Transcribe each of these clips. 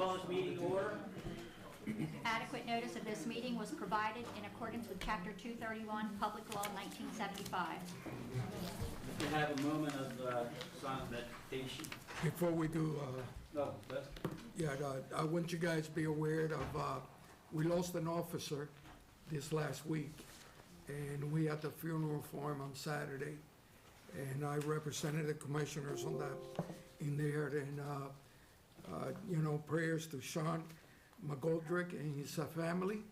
call this meeting to order. Adequate notice of this meeting was provided in accordance with Chapter 231, Public Law 1975. We have a moment of silent meditation. Before we do, No, but I want you guys to be aware of, we lost an officer this last week, and we had the funeral for him on Saturday, and I represented the commissioners on that in there, and, prayers to Sean McGoldrick and his family.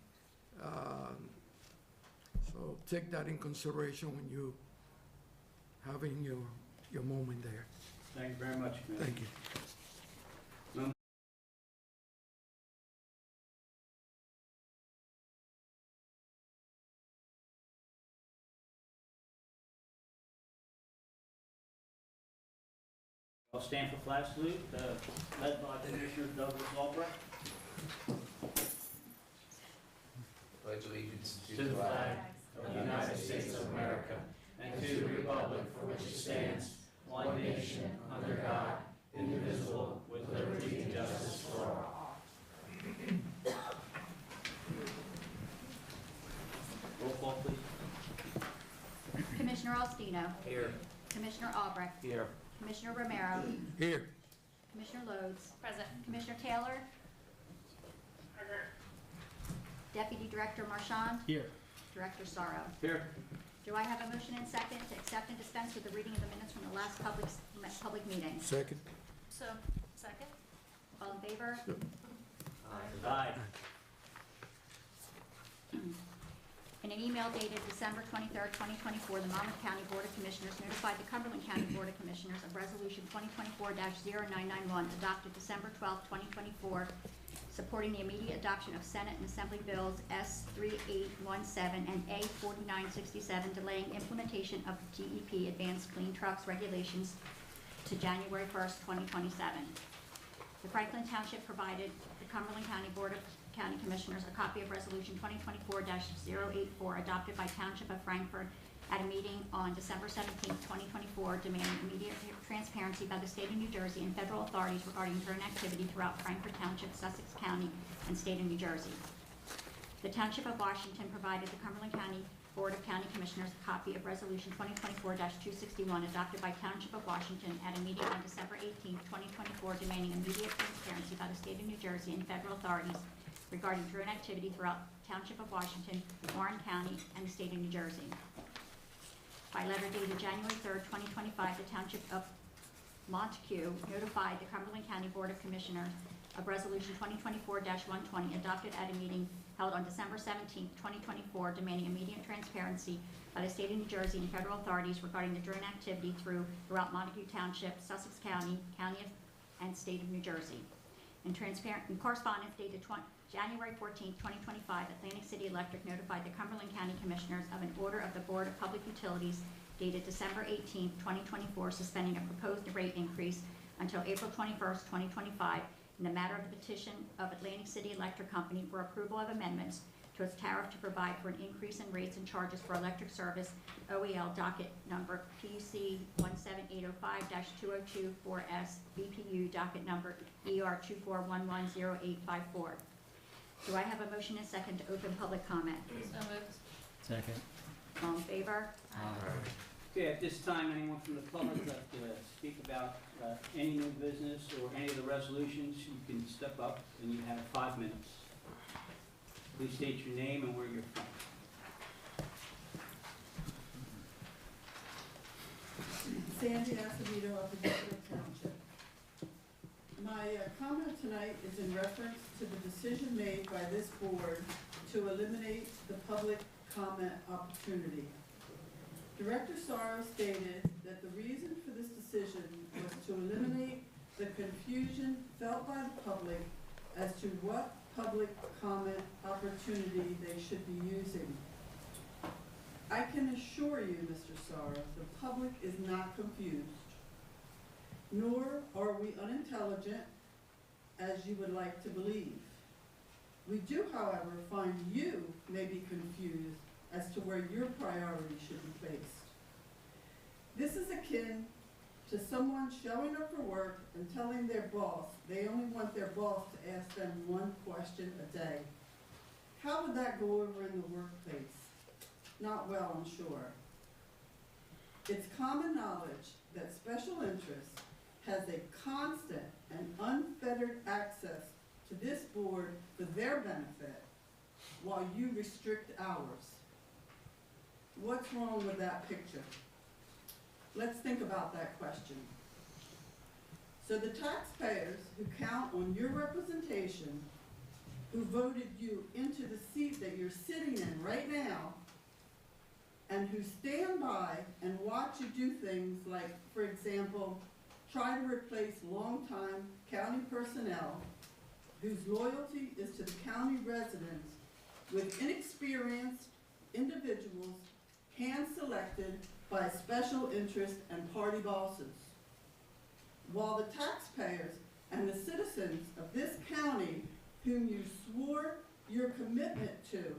So take that in consideration when you having your moment there. thank you very much, Commissioner. Thank you. I'll stand for flag salute, led by Commissioner Douglas Albrecht. Pledge allegiance To the flag of the United States of America and to the republic for which it stands, one nation, under God, indivisible, with liberty and justice for all. Roll call, please. Commissioner Alstino. Here. Commissioner Albrecht. Here. Commissioner Romero. Here. Commissioner Lodes. Present. Commissioner Taylor. Present. Deputy Director Marchand. Here. Director Sorrow. Here. Do I have a motion and second to accept and dispense with the reading of the minutes from the last public meeting? Second. So, second? All in favor? Aye. In an email dated December 23rd, 2024, the Monmouth County Board of Commissioners notified the Cumberland County Board of Commissioners of Resolution 2024-0991 adopted December 12th, 2024, supporting the immediate adoption of Senate and Assembly Bills S3817 and A4967, delaying implementation of DEP Advanced Clean Trucks regulations to January 1st, 2027. The Franklin Township provided the Cumberland County Board of County Commissioners a copy of Resolution 2024-084 adopted by Township of Frankfort at a meeting on December 17, 2024, demanding immediate transparency by the state of New Jersey and federal authorities regarding drone activity throughout Frankfort Township, Sussex County, and state of New Jersey. The Township of Washington provided the Cumberland County Board of County Commissioners a copy of Resolution 2024-261 adopted by Township of Washington at a meeting on December 18, 2024, demanding immediate transparency by the state of New Jersey and federal authorities regarding drone activity throughout Township of Washington, Warren County, and the state of New Jersey. By letter dated January 3rd, 2025, the Township of Montague notified the Cumberland County Board of Commissioners of Resolution 2024-120 adopted at a meeting held on December 17, 2024, demanding immediate transparency by the state of New Jersey and federal authorities regarding the drone activity throughout Montague Township, Sussex County, and state of New Jersey. In correspondence dated January 14, 2025, Atlantic City Electric notified the Cumberland County Commissioners of an order of the Board of Public Utilities dated December 18, 2024, suspending a proposed rate increase until April 21, 2025, in the matter of the petition of Atlantic City Electric Company for approval of amendments to its tariff to provide for an increase in rates and charges for electric service, OEL docket number PUC 17805-2024S, BPU docket number ER 24110854. Do I have a motion and second to open public comment? So moved. Second. All in favor? Okay, at this time, anyone from the public like to speak about any new business or any of the resolutions, you can step up and you have 5 minutes. Please state your name and where you're from. Sandy Acevedo of the Bridgeton Township. My comment tonight is in reference to the decision made by this board to eliminate the public comment opportunity. Director Sorrow stated that the reason for this decision was to eliminate the confusion felt by the public as to what public comment opportunity they should be using. I can assure you, Mr. Sorrow, the public is not confused, nor are we unintelligent, as you would like to believe. We do, however, find you may be confused as to where your priorities should be placed. This is akin to someone showing up for work and telling their boss they only want their boss to ask them one question a day. How would that go over in the workplace? Not well, I'm sure. It's common knowledge that special interest has a constant and unfettered access to this board for their benefit while you restrict ours. What's wrong with that picture? Let's think about that question. So the taxpayers who count on your representation, who voted you into the seat that you're sitting in right now, and who stand by and watch you do things like, for example, try to replace longtime county personnel whose loyalty is to the county residents with inexperienced individuals hand-selected by special interest and party bosses. While the taxpayers and the citizens of this county whom you swore your commitment to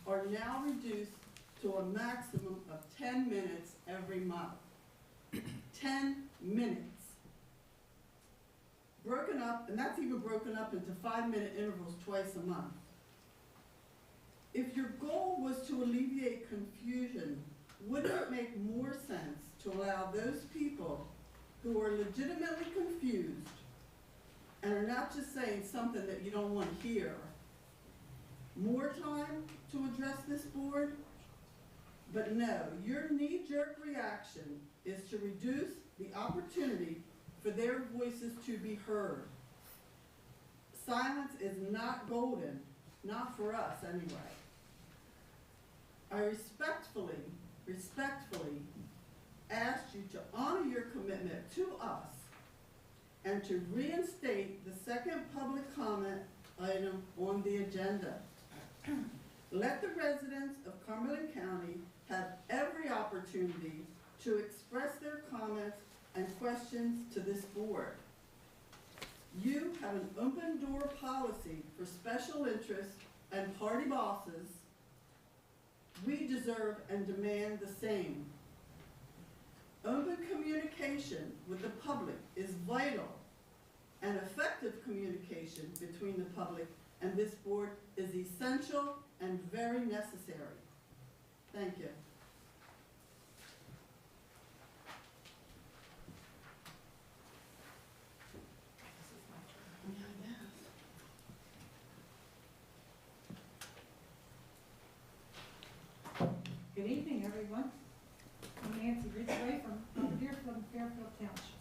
are now reduced to a maximum of 10 minutes every month. 10 minutes. Broken up, and that's even broken up into 5-minute intervals twice a month. If your goal was to alleviate confusion, wouldn't it make more sense to allow those people who are legitimately confused and are not just saying something that you don't want to hear more time to address this board? But no, your knee-jerk reaction is to reduce the opportunity for their voices to be heard. Silence is not golden, not for us anyway. I respectfully ask you to honor your commitment to us and to reinstate the second public comment item on the agenda. Let the residents of Cumberland County have every opportunity to express their comments and questions to this board. You have an open door policy for special interests and party bosses. We deserve and demand the same. Open communication with the public is vital, and effective communication between the public and this board is essential and very necessary. Thank you. Good evening, everyone. I'm Nancy Ridgway from Deerfield and Fairfield Township.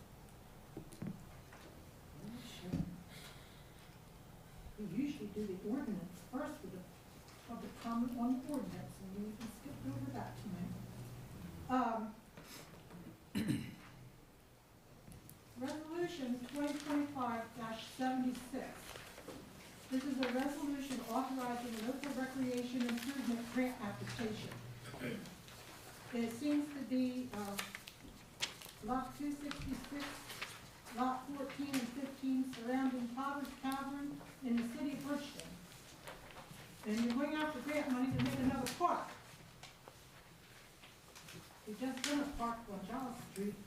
We usually do the ordinance first with the public comment on the ordinance, and we can skip over that tonight. Resolution 2025-76. This is a resolution authorizing a local recreation improvement grant application. There seems to be lot 266, lot 14 and 15 surrounding Potter's Cavern in the city of Bridgeton. And you're going after grant money to make another park. We just done a park on Giles Street.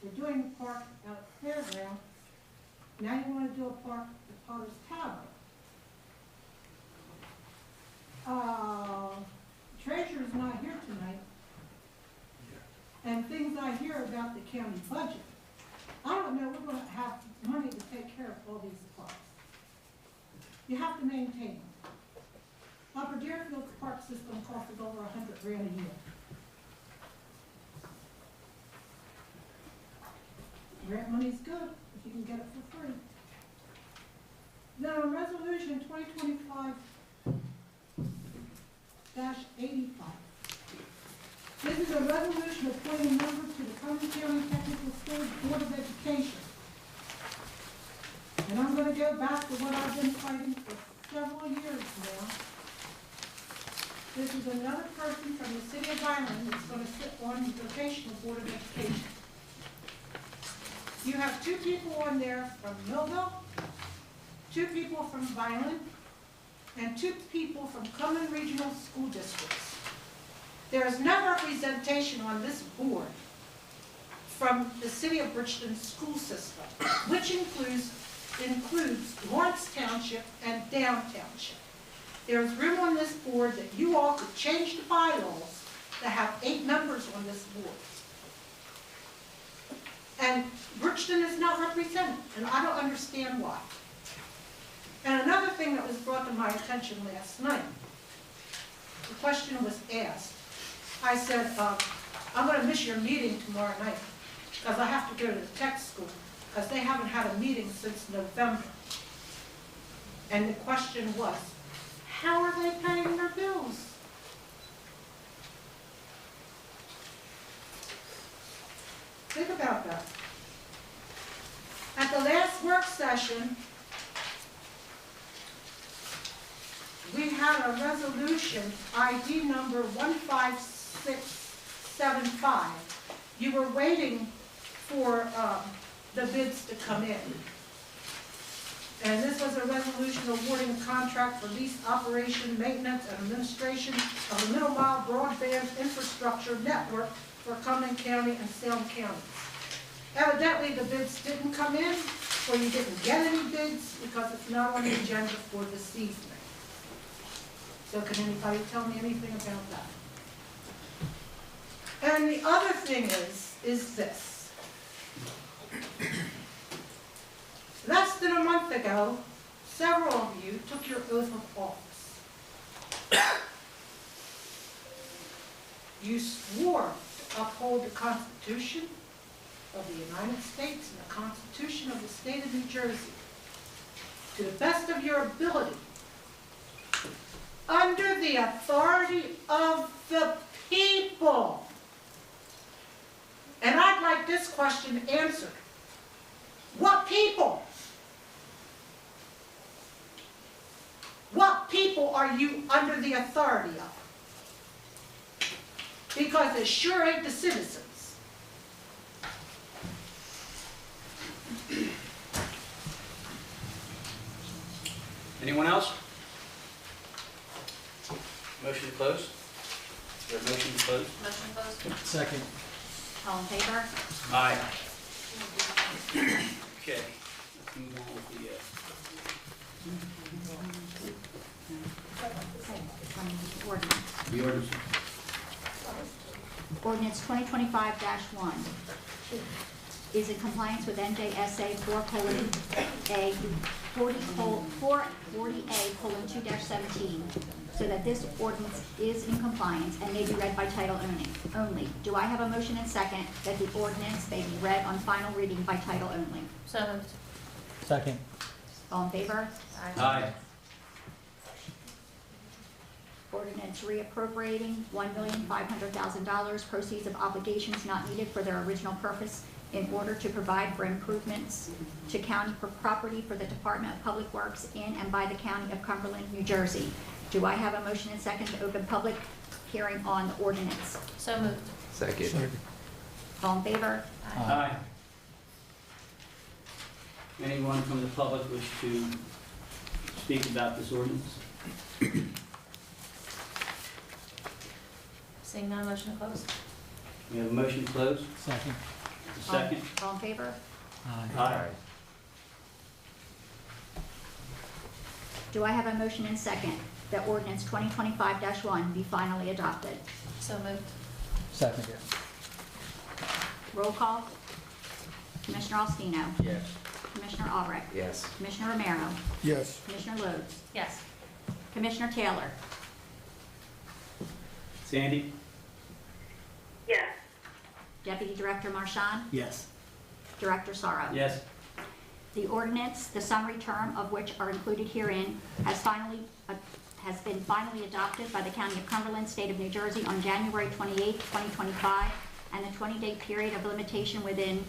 We're doing a park out at Fairground. Now you want to do a park at Potter's Cavern. Treasurer's not here tonight, and things I hear about the county budget, I don't know we're going to have money to take care of all these parks. You have to maintain them. Upper Deerfield's park system costs over $100,000 a year. Grant money's good if you can get it for free. Now, resolution 2025-85. This is a resolution appointing members to the Cumberland County Technical Schools Board of Education. And I'm going to go back to what I've been fighting for several years now. This is another person from the city of Vineland that's going to sit on the Vocational Board of Education. You have 2 people on there from Millville, 2 people from Vineland, and 2 people from Cumberland Regional School Districts. There is no representation on this board from the city of Bridgeton school system, which includes Lawrence Township and Down Township. There's room on this board that you all could change the bylaws to have 8 members on this board. And Bridgeton is not represented, and I don't understand why. And another thing that was brought to my attention last night, the question was asked. I said, I'm going to miss your meeting tomorrow night because I have to go to the tech school because they haven't had a meeting since November. And the question was, how are they paying their bills? Think about that. At the last work session, we had a resolution, ID number 15675. You were waiting for the bids to come in. And this was a resolution awarding a contract for lease operation, maintenance, and administration of a middle mile broadband infrastructure network for Cumberland County and Salem counties. Evidently, the bids didn't come in, or you didn't get any bids because it's not on the agenda for this evening. So can anybody tell me anything about that? And the other thing is this. Less than a month ago, several of you took your oath of office. You swore to uphold the Constitution of the United States and the Constitution of the State of New Jersey to the best of your ability, under the authority of the people. And I'd like this question answered. What people? What people are you under the authority of? Because it sure ain't the citizens. Anyone else? Motion to close? Is there a motion to close? Motion closed. Second. All in favor? Aye. Okay, let's move on with Ordinance. the ordinance. Ordinance 2025-1 is in compliance with NJSA 4:A 440A:2-17, so that this ordinance is in compliance and may be read by title only. Do I have a motion and second that the ordinance may be read on final reading by title only? So moved. Second. All in favor? Aye. Ordinance reappropriating $1,500,000 proceeds of obligations not needed for their original purpose in order to provide for improvements to county property for the Department of Public Works in and by the County of Cumberland, New Jersey. Do I have a motion and second to open public hearing on the ordinance? So moved. Second. All in favor? Aye. Anyone from the public wish to speak about this ordinance? Seeing none, motion to close. We have a motion to close? Second. A second? All in favor? Aye. Do I have a motion and second that ordinance 2025-1 be finally adopted? So moved. Second. Roll call. Commissioner Alstino. Yes. Commissioner Albrecht. Yes. Commissioner Romero. Yes. Commissioner Lodes. Yes. Commissioner Taylor. Sandy? yes, Deputy Director Marchand. Yes. Director Sorrow. Yes. The ordinance, the summary term of which are included herein, has been finally adopted by the County of Cumberland, State of New Jersey on January 28, 2025, and the 20-day period of limitation within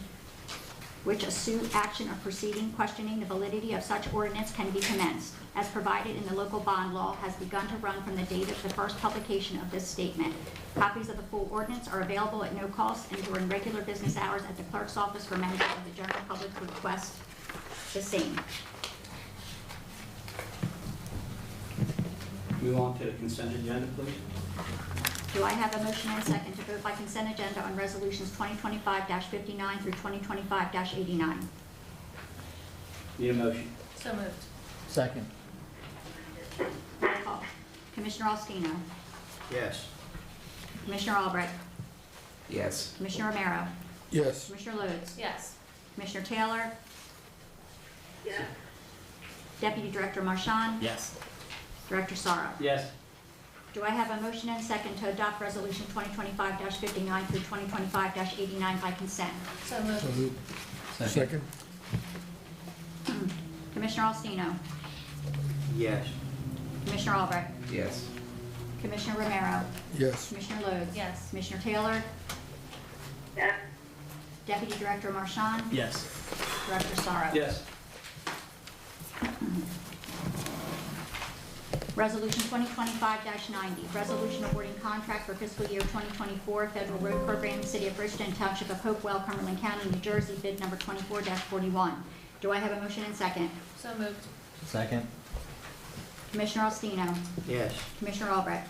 which a suit, action, or proceeding questioning the validity of such ordinance can be commenced, as provided in the local bond law, has begun to run from the date of the first publication of this statement. Copies of the full ordinance are available at no cost and during regular business hours at the clerk's office for members of the general public who request the same. Move on to the consent agenda, please. Do I have a motion and a second to vote by consent agenda on resolutions 2025-59 through 2025-89? Need a motion? So moved. Second. Roll call. Commissioner Alstino. Yes. Commissioner Albrecht. Yes. Commissioner Romero. Yes. Commissioner Lodes. Yes. Commissioner Taylor. yes, Deputy Director Marchand. Yes. Director Sorrow. Yes. Do I have a motion and a second to adopt resolution 2025-59 through 2025-89 by consent? So moved. So moved. Second? Commissioner Alstino. Yes. Commissioner Albrecht. Yes. Commissioner Romero. Yes. Commissioner Lodes. Yes. Commissioner Taylor. yes, Deputy Director Marchand. Yes. Director Sorrow. Yes. Resolution 2025-90, resolution awarding contract for fiscal year 2024 Federal Road Program, City of Bridgeton, Township of Hopewell, Cumberland County, New Jersey, bid number 24-41. Do I have a motion and second? So moved. Second. Commissioner Alstino. Yes. Commissioner Albrecht.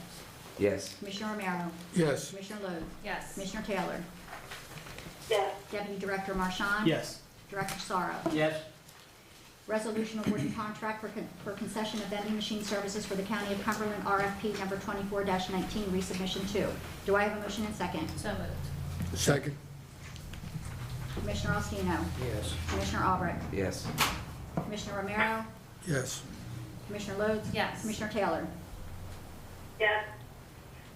Yes. Commissioner Romero. Yes. Commissioner Lodes. Yes. Commissioner Taylor. yes, Deputy Director Marchand. Yes. Director Sorrow. Yes. Resolution awarding contract for concession of vending machine services for the County of Cumberland, RFP number 24-19, resubmission 2. Do I have a motion and second? So moved. Second? Commissioner Alstino. Yes. Commissioner Albrecht. Yes. Commissioner Romero. Yes. Commissioner Lodes. Yes. Commissioner Taylor. yes,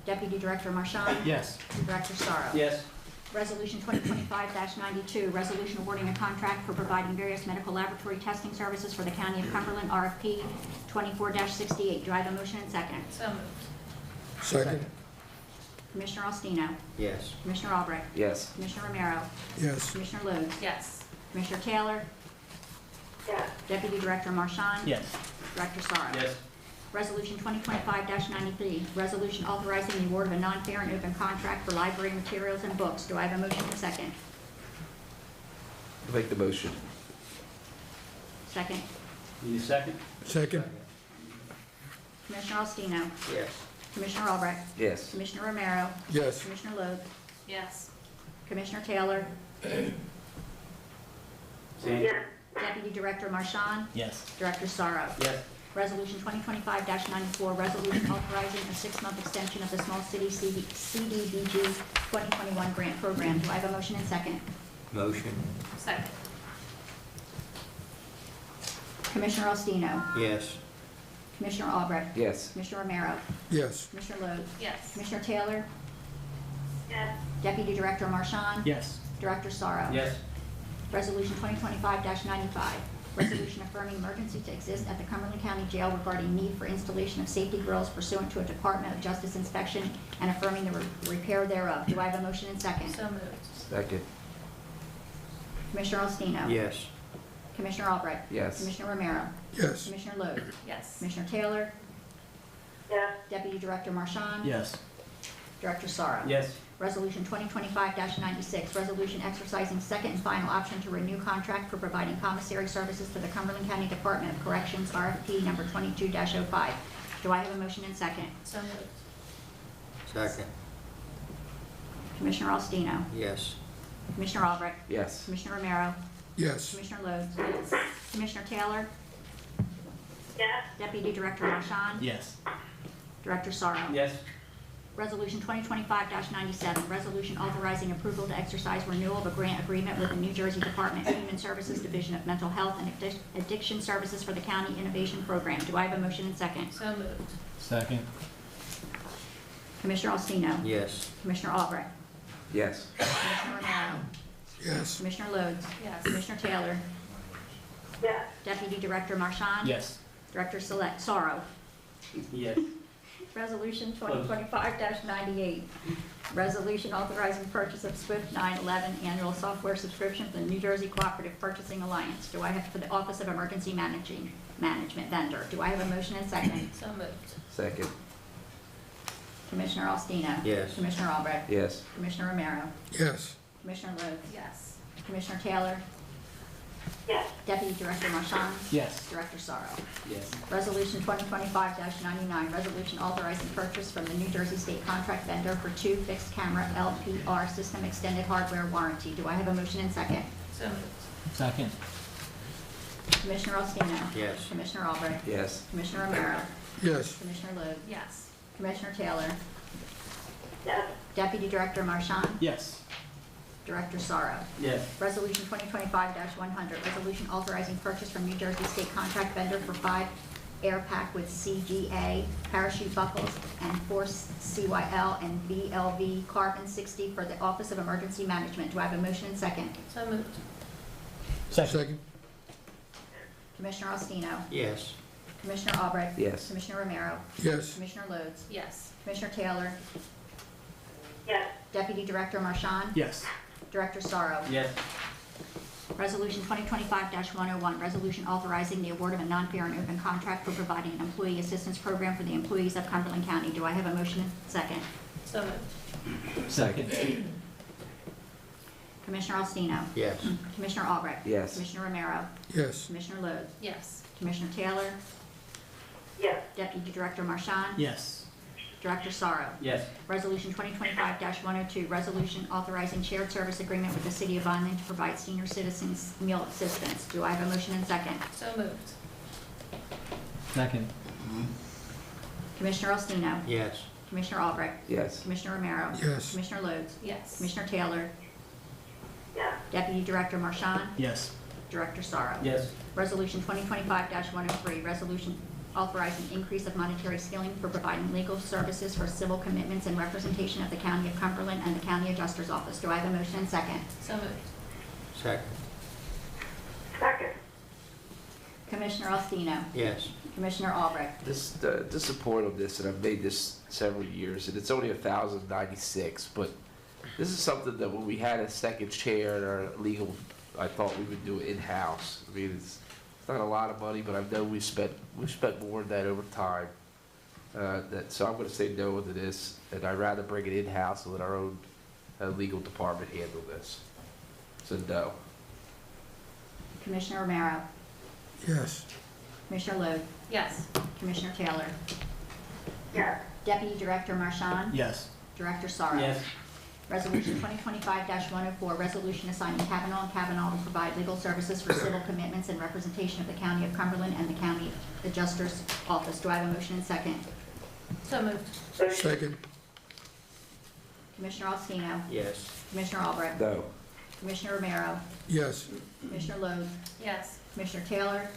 Deputy Director Marchand. Yes. Director Sorrow. Yes. Resolution 2025-92, resolution awarding a contract for providing various medical laboratory testing services for the County of Cumberland, RFP 24-68. Do I have a motion and second? So moved. Second? Commissioner Alstino. Yes. Commissioner Albrecht. Yes. Commissioner Romero. Yes. Commissioner Lodes. Yes. Commissioner Taylor. yes, Deputy Director Marchand. Yes. Director Sorrow. Yes. Resolution 2025-93, resolution authorizing the award of a non-fair and open contract for library materials and books. Do I have a motion and second? Make the motion. Second. Need a second? Second? Commissioner Alstino. Yes. Commissioner Albrecht. Yes. Commissioner Romero. Yes. Commissioner Lodes. Yes. Commissioner Taylor. Sandy? yes, Deputy Director Marchand. Yes. Director Sorrow. Yes. Resolution 2025-94, resolution authorizing a 6-month extension of the Small City CDBG 2021 grant program. Do I have a motion and second? Motion? Second. Commissioner Alstino. Yes. Commissioner Albrecht. Yes. Commissioner Romero. Yes. Commissioner Lodes. Yes. Commissioner Taylor. yes, Deputy Director Marchand. Yes. Director Sorrow. Yes. Resolution 2025-95, resolution affirming emergency to exist at the Cumberland County Jail regarding need for installation of safety grills pursuant to a Department of Justice inspection and affirming the repair thereof. Do I have a motion and second? So moved. Second. Commissioner Alstino. Yes. Commissioner Albrecht. Yes. Commissioner Romero. Yes. Commissioner Lodes. Yes. Commissioner Taylor. yes, Deputy Director Marchand. Yes. Director Sorrow. Yes. Resolution 2025-96, resolution exercising second and final option to renew contract for providing commissary services to the Cumberland County Department of Corrections, RFP number 22-05. Do I have a motion and second? So moved. Second? Commissioner Alstino. Yes. Commissioner Albrecht. Yes. Commissioner Romero. Yes. Commissioner Lodes. Yes. Commissioner Taylor. yes, Deputy Director Marchand. Yes. Director Sorrow. Yes. Resolution 2025-97, resolution authorizing approval to exercise renewal of a grant agreement with the New Jersey Department of Human Services Division of Mental Health and Addiction Services for the County Innovation Program. Do I have a motion and second? So moved. Second. Commissioner Alstino. Yes. Commissioner Albrecht. Yes. Commissioner Romero. Yes. Commissioner Lodes. Yes. Commissioner Taylor. yes, Deputy Director Marchand. Yes. Director Sorrow. Yes. Resolution 2025-98, resolution authorizing purchase of Swift 911 annual software subscription for the New Jersey Cooperative Purchasing Alliance. Do I have, for the Office of Emergency Management Vendor. Do I have a motion and second? So moved. Second. Commissioner Alstino. Yes. Commissioner Albrecht. Yes. Commissioner Romero. Yes. Commissioner Lodes. Yes. Commissioner Taylor. Yes. Deputy Director Marchand, Yes. Director Sorrow. Yes. Resolution 2025-99, resolution authorizing purchase from the New Jersey State contract vendor for 2 fixed camera LPR system extended hardware warranty. Do I have a motion and second? So moved. Second. Commissioner Alstino. Yes. Commissioner Albrecht. Yes. Commissioner Romero. Yes. Commissioner Logue. Yes. Commissioner Taylor. Yes. Deputy Director Marchand. Yes. Director Sorrow. Yes. Resolution 2025-100, resolution authorizing purchase from New Jersey State contract vendor for 5 air pack with CGA parachute buckles and 4 CYL and VLV carbon 60 for the Office of Emergency Management. Do I have a motion and second? So moved. Second. Commissioner Alstino. Yes. Commissioner Albrecht. Yes. Commissioner Romero. Yes. Commissioner Lodes. Yes. Commissioner Taylor. Yes. Deputy Director Marchand. Yes. Director Sorrow. Yes. Resolution 2025-101, resolution authorizing the award of a non-fair and open contract for providing an employee assistance program for the employees of Cumberland County. Do I have a motion and second? So moved. Second. Commissioner Alstino. Yes. Commissioner Albrecht. Yes. Commissioner Romero. Yes. Commissioner Lodes. Yes. Commissioner Taylor. Yes. Deputy Director Marchand. Yes. Director Sorrow. Yes. Resolution 2025-102, resolution authorizing shared service agreement with the City of Vineland to provide senior citizens meal assistance. Do I have a motion and second? So moved. Second. Commissioner Alstino. Yes. Commissioner Albrecht. Yes. Commissioner Romero. Yes. Commissioner Lodes. Yes. Commissioner Taylor. Yes. Deputy Director Marchand. Yes. Director Sorrow. Yes. Resolution 2025-103, resolution authorizing increase of monetary ceiling for providing legal services for civil commitments and representation of the County of Cumberland and the County Adjuster's Office. Do I have a motion and second? So moved. Second. Second. Commissioner Alstino. Yes. Commissioner Albrecht. The support of this, and I've made this several years, and it's only 1,096, but this is something that when we had a second chair in our legal, I thought we would do it in-house. I mean, it's not a lot of money, but I know we've spent more than that over time. So I'm gonna say no to this, and I'd rather bring it in-house and let our own legal department handle this. So no. Commissioner Romero. Yes. Commissioner Logue. Yes. Commissioner Taylor. Yes. Deputy Director Marchand. Yes. Director Sorrow. Yes. Resolution 2025-104, resolution assigning Kavanaugh and Kavanaugh to provide legal services for civil commitments and representation of the County of Cumberland and the County Adjuster's Office. Do I have a motion and second? So moved. Second. Commissioner Alstino. Yes. Commissioner Albrecht. No. Commissioner Romero. Yes. Commissioner Logue. Yes. Commissioner Taylor.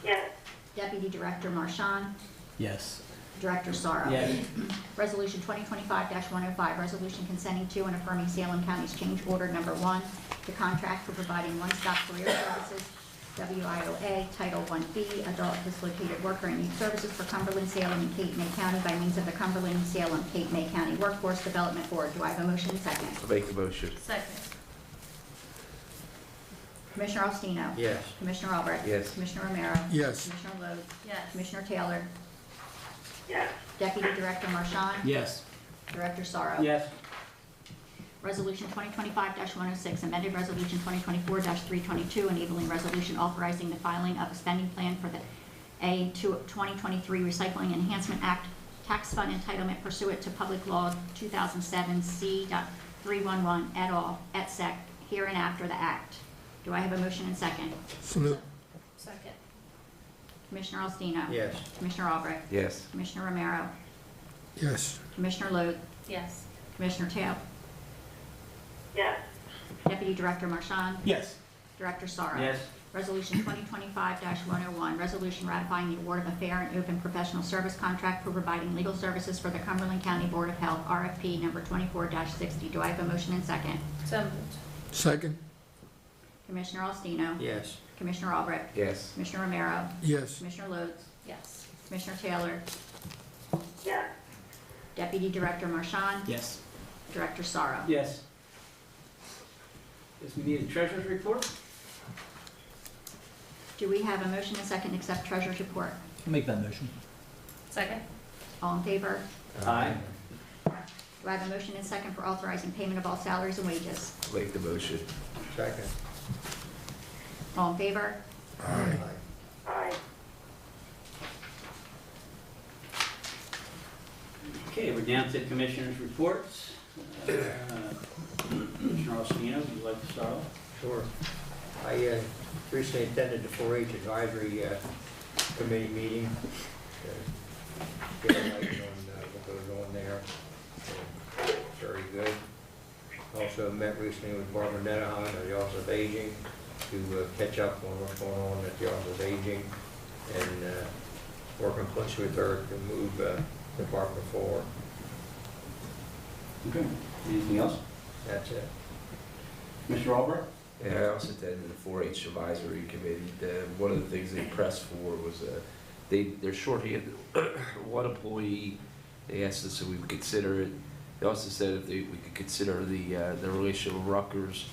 Yes. Deputy Director Marchand. Yes. Director Sorrow. Yes. Resolution 2025-105, resolution consenting to and affirming Salem County's change order number 1, the contract for providing one-stop career services, WIOA, Title 1B, Adult Dislocated Worker and Youth Services for Cumberland, Salem, and Cape May County by means of the Cumberland, Salem, Cape May County Workforce Development Board. Do I have a motion and second? I'll make the motion. Second. Commissioner Alstino. Yes. Commissioner Albrecht. Yes. Commissioner Romero. Yes. Commissioner Logue. Yes. Commissioner Taylor. Yes. Deputy Director Marchand. Yes. Director Sorrow. Yes. Resolution 2025-106, amended Resolution 2024-322, enabling resolution authorizing the filing of a spending plan for the 2023 Recycling Enhancement Act tax fund entitlement pursuant to Public Law 2007 C.311 et al. Et sec. Here and after the act. Do I have a motion and second? So moved. Second. Commissioner Alstino. Yes. Commissioner Albrecht. Yes. Commissioner Romero. Yes. Commissioner Logue. Yes. Commissioner Taylor. Yes. Deputy Director Marchand. Yes. Director Sorrow. Yes. Resolution 2025-101, resolution ratifying the award of a fair and open professional service contract for providing legal services for the Cumberland County Board of Health, RFP number 24-60. Do I have a motion and second? So moved. Second. Commissioner Alstino. Yes. Commissioner Albrecht. Yes. Commissioner Romero. Yes. Commissioner Lodes. Yes. Commissioner Taylor. Yes. Deputy Director Marchand. Yes. Director Sorrow. Yes. Guess we need a treasurer's report? Do we have a motion and second to accept treasurer's report? I'll make that motion. Second. All in favor? Aye. Do I have a motion and second for authorizing payment of all salaries and wages? I'll make the motion. Second. All in favor? Aye. Okay, we're down to commissioners' reports. Commissioner Ospino, would you like to start off? Sure. I recently attended the 4-H Advisory Committee meeting. Get a light on what goes on there. Very good. Also met recently with Barbara Nenahan at the Office of Aging to catch up on what's going on at the Office of Aging and working closely with her to move the department forward. Okay. Anything else? That's it. Mr. Albrecht? Yeah, I also attended the 4-H Advisory Committee. One of the things they pressed for was they're shorthanded one employee. They asked us if we would consider it. They also said if we could consider the relationship with Rutgers,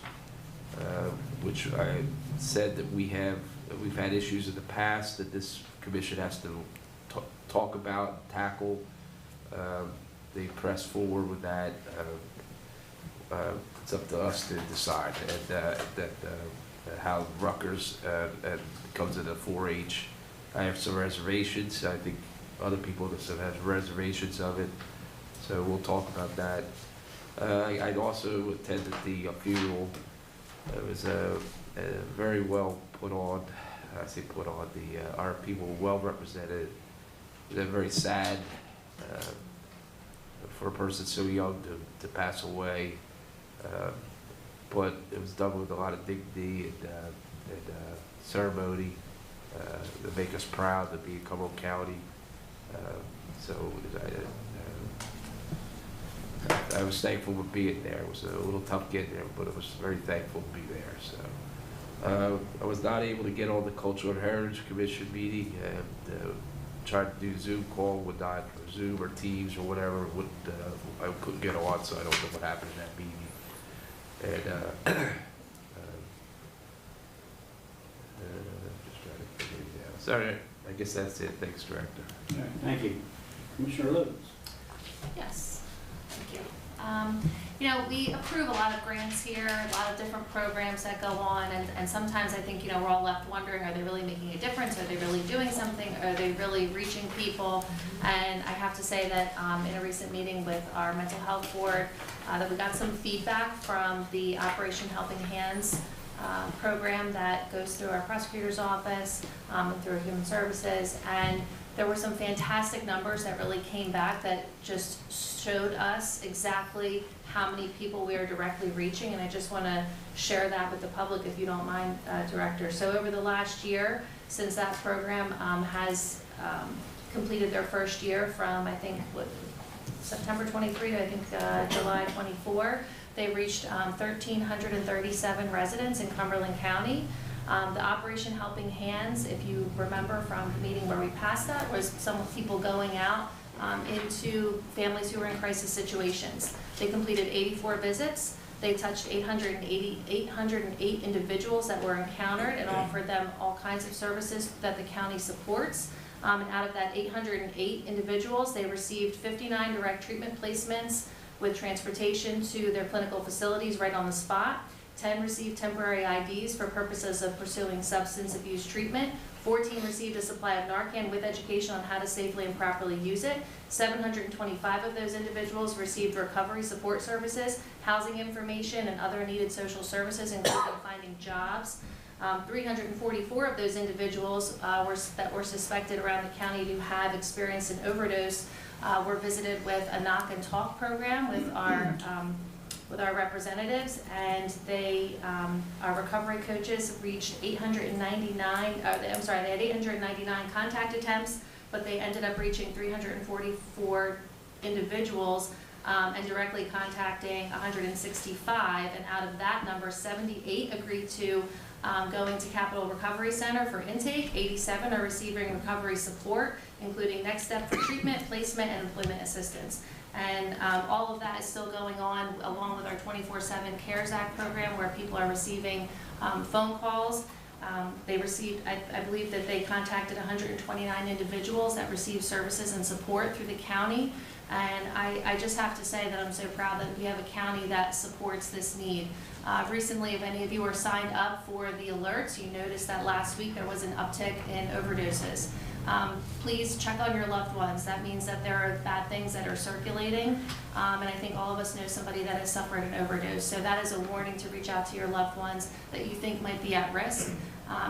which I said that we've had issues in the past that this commission has to talk about, tackle. They pressed forward with that. It's up to us to decide how Rutgers comes into 4-H. I have some reservations. I think other people have reservations of it. So we'll talk about that. I also attended the funeral. It was very well put on. I say put on. Our people were well represented. It was very sad for a person so young to pass away. But it was done with a lot of dignity and ceremony to make us proud to be in Cumberland County. So I was thankful for being there. It was a little tough getting there, but I was very thankful to be there. So I was not able to get on the Cultural and Heritage Commission meeting. Tried to do Zoom call, would not, or Zoom or Teams or whatever. I couldn't get on, so I don't know what happened in that meeting. And just trying to figure it out. Sorry, I guess that's it. Thanks, Director. All right, thank you. Commissioner Lewis? Yes, thank you. We approve a lot of grants here, a lot of different programs that go on, and sometimes I think, we're all left wondering, are they really making a difference? Are they really doing something? Are they really reaching people? And I have to say that in a recent meeting with our mental health board, that we got some feedback from the Operation Helping Hands program that goes through our prosecutor's office and through Human Services, and there were some fantastic numbers that really came back that just showed us exactly how many people we are directly reaching, and I just want to share that with the public if you don't mind, Director. So over the last year, since that program has completed their first year from, I think, September 23 to, I think, July 24, they reached 1,337 residents in Cumberland County. The Operation Helping Hands, if you remember from the meeting where we passed that, was some people going out into families who were in crisis situations. They completed 84 visits. They touched 808 individuals that were encountered and offered them all kinds of services that the county supports. And out of that 808 individuals, they received 59 direct treatment placements with transportation to their clinical facilities right on the spot. 10 received temporary IDs for purposes of pursuing substance abuse treatment. 14 received a supply of Narcan with education on how to safely and properly use it. 725 of those individuals received recovery support services, housing information, and other needed social services, including finding jobs. 344 of those individuals that were suspected around the county to have experienced an overdose were visited with a knock and talk program with our representatives, and they, our recovery coaches reached 899, they had 899 contact attempts, but they ended up reaching 344 individuals and directly contacting 165, and out of that number, 78 agreed to going to Capital Recovery Center for intake, 87 are receiving recovery support, including next step for treatment, placement, and employment assistance. And all of that is still going on along with our 24/7 CARES Act program, where people are receiving phone calls. They received, I believe that they contacted 129 individuals that received services and support through the county. And I just have to say that I'm so proud that we have a county that supports this need. Recently, if any of you are signed up for the alerts, you noticed that last week there was an uptick in overdoses. Please check on your loved ones. That means that there are bad things that are circulating. And I think all of us know somebody that has suffered an overdose. So that is a warning to reach out to your loved ones that you think might be at risk.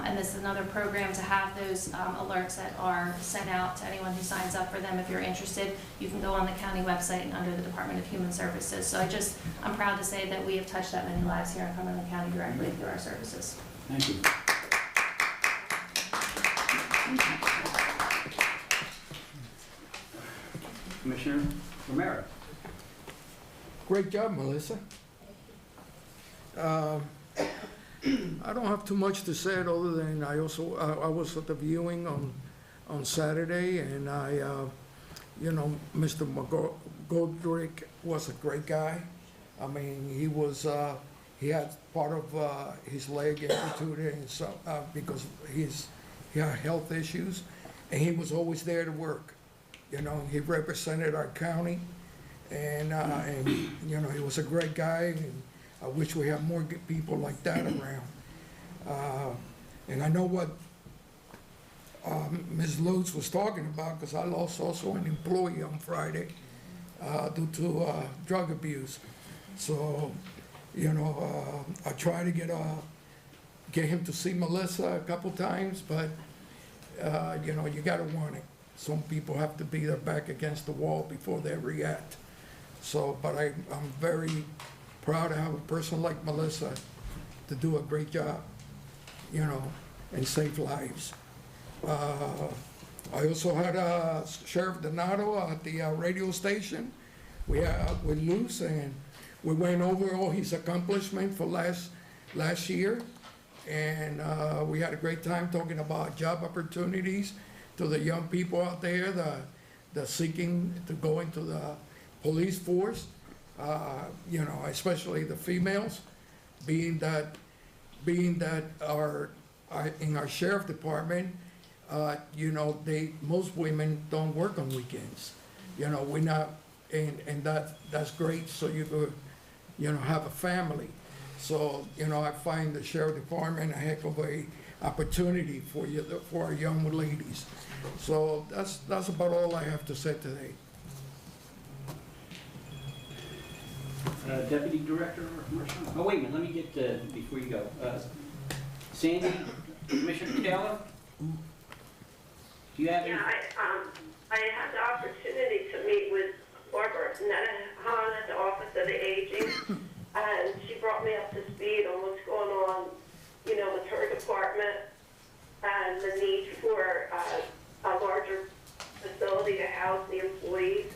And this is another program to have those alerts that are sent out to anyone who signs up for them. If you're interested, you can go on the county website and under the Department of Human Services. So I'm proud to say that we have touched that many lives here in Cumberland County directly through our services. Thank you. Commissioner Romero. Great job, Melissa. I don't have too much to say other than I was at the viewing on Saturday, and Mr. McGoldrick was a great guy. I mean, he had part of his leg amputated and so, because he had health issues, and he was always there to work. He represented our county, and he was a great guy, and I wish we had more good people like that around. And I know what Ms. Lutz was talking about, because I lost also an employee on Friday due to drug abuse. So, I tried to get him to see Melissa a couple times, but, you gotta warn him. Some people have to be their back against the wall before they react. So, but I'm very proud to have a person like Melissa to do a great job, and save lives. I also had Sheriff Donato at the radio station. With Luz, and we went over all his accomplishments for last year, and we had a great time talking about job opportunities to the young people out there that seeking to go into the police force. Especially the females, being that in our sheriff department, most women don't work on weekends. We're not, and that's great. So you could, have a family. So I find the sheriff department a heck of a opportunity for our young ladies. So that's about all I have to say today. Deputy Director or Commissioner? Oh, wait a minute, let me get, before you go. Sandy, Commissioner Taylor? Do you have any? I had the opportunity to meet with Barbara Nedahan at the Office of the Aging, and she brought me up to speed on what's going on, with her department and the need for a larger facility to house the employees.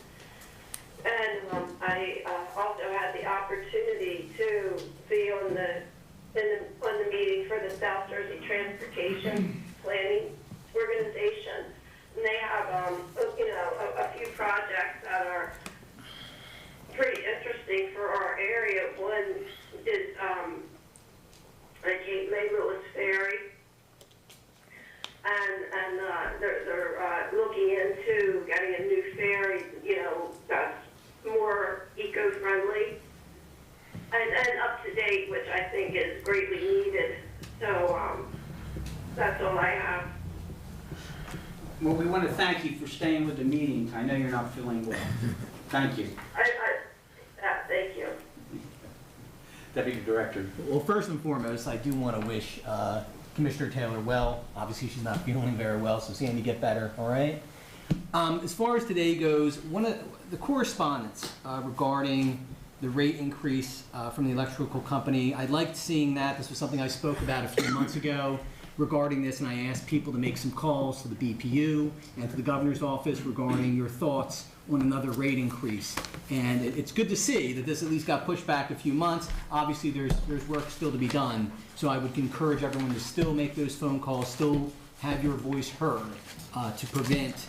And I also had the opportunity to be on the meeting for the South Jersey Transportation Planning Organization. And they have, a few projects that are pretty interesting for our area. One is the Cape May Lewis Ferry. And they're looking into getting a new ferry, that's more eco-friendly and up to date, which I think is greatly needed. So that's all I have. Well, we want to thank you for staying with the meeting. I know you're not feeling well. Thank you. Thank you. Deputy Director. Well, first and foremost, I do want to wish Commissioner Taylor well. Obviously, she's not feeling very well, so Sandy, get better, all right? As far as today goes, one of the correspondence regarding the rate increase from the electrical company, I liked seeing that. This was something I spoke about a few months ago regarding this, and I asked people to make some calls to the BPU and to the governor's office regarding your thoughts on another rate increase. And it's good to see that this at least got pushed back a few months. Obviously, there's work still to be done. So I would encourage everyone to still make those phone calls, still have your voice heard to prevent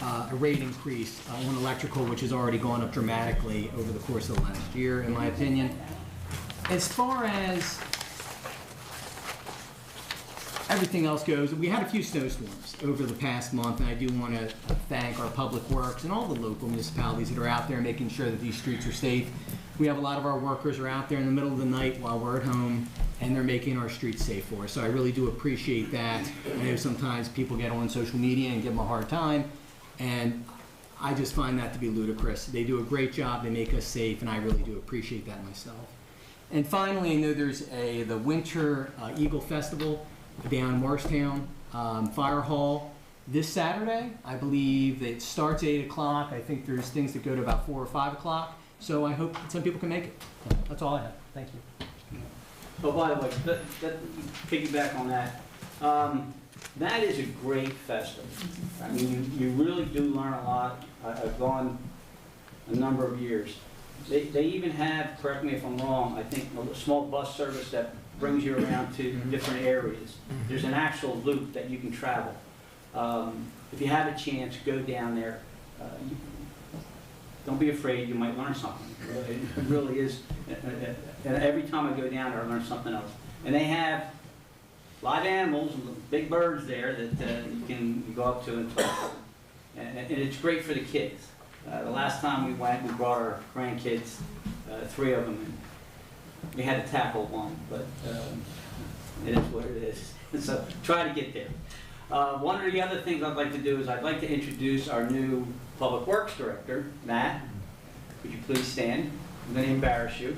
a rate increase on electrical, which has already gone up dramatically over the course of the last year, in my opinion. As far as everything else goes. We had a few snowstorms over the past month, and I do want to thank our public works and all the local municipalities that are out there making sure that these streets are safe. We have a lot of our workers are out there in the middle of the night while we're at home, and they're making our streets safe for us. So I really do appreciate that. I know sometimes people get on social media and give them a hard time, and I just find that to be ludicrous. They do a great job, they make us safe, and I really do appreciate that myself. And finally, I know there's the Winter Eagle Festival down in Morristown Fire Hall this Saturday. I believe it starts at 8 o'clock. I think there's things that go to about 4 or 5 o'clock. So I hope some people can make it. That's all I have. Thank you. Oh, by the way, piggyback on that, that is a great festival. I mean, you really do learn a lot. I've gone a number of years. They even have, correct me if I'm wrong, I think a small bus service that brings you around to different areas. There's an actual loop that you can travel. If you have a chance, go down there. Don't be afraid, you might learn something. It really is. And every time I go down there, I learn something else. And they have live animals, big birds there that you can go up to and talk to. And it's great for the kids. The last time we went, we brought our grandkids, 3 of them, and we had to tackle one, but it is what it is. So try to get there. One of the other things I'd like to do is I'd like to introduce our new Public Works Director, Matt. Would you please stand? I'm going to embarrass you.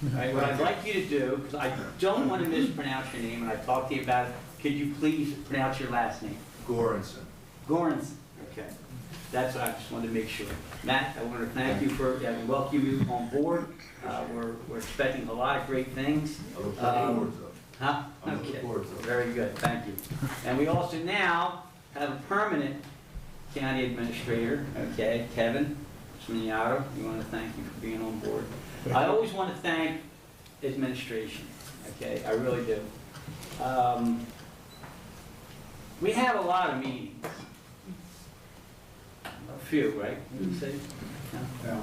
All right, what I'd like you to do, because I don't want to mispronounce your name, and I talked to you about it, could you please pronounce your last name? Goranson. Goranson, okay. That's what I just wanted to make sure. Matt, I want to thank you for welcoming you on board. We're expecting a lot of great things. I look forward to it. Huh? I Okay. look forward to it. Very good, thank you. And we also now have a permanent county administrator, okay, Kevin Sminiato. We want to thank you for being on board. I always want to thank administration, okay, I really do. We have a lot of meetings. A few, right? Would you say? No?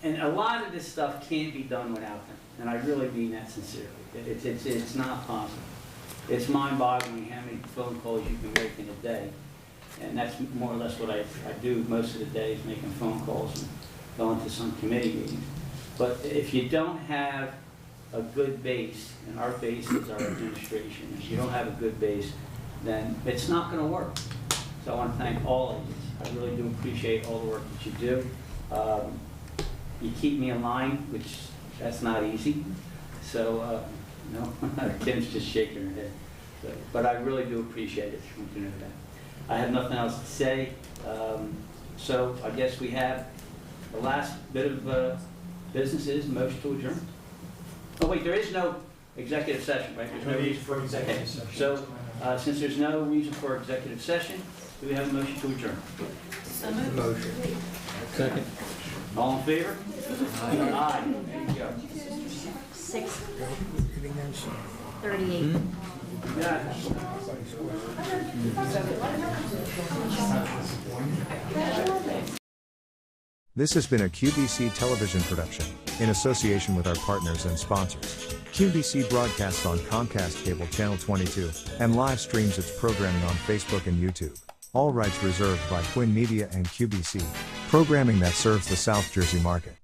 And a lot of this stuff can't be done without them, and I really mean that sincerely. It's not possible. It's mind-boggling how many phone calls you can make in a day, and that's more or less what I do most of the day is making phone calls and going to some committee meetings. But if you don't have a good base, and our base is our administration, if you don't have a good base, then it's not going to work. So I want to thank all of you. I really do appreciate all the work that you do. You keep me in line, which that's not easy. So, no, Kim's just shaking her head. So, but I really do appreciate it. I want you to know that. I have nothing else to say. So I guess we have the last bit of business is motion to adjourn. Oh wait, there is no executive session, right? There's no reason for executive session. So since there's no reason for executive session, do we have a motion to adjourn? So moved. Motion. Second. All in favor? Aye. Aye. There you go. 6:38. Yeah. This has been a QBC television production, in association with our partners and sponsors. QBC broadcasts on Comcast Cable Channel 22, and live streams its programming on Facebook and YouTube. All rights reserved by Quinn Media and QBC, programming that serves the South Jersey market.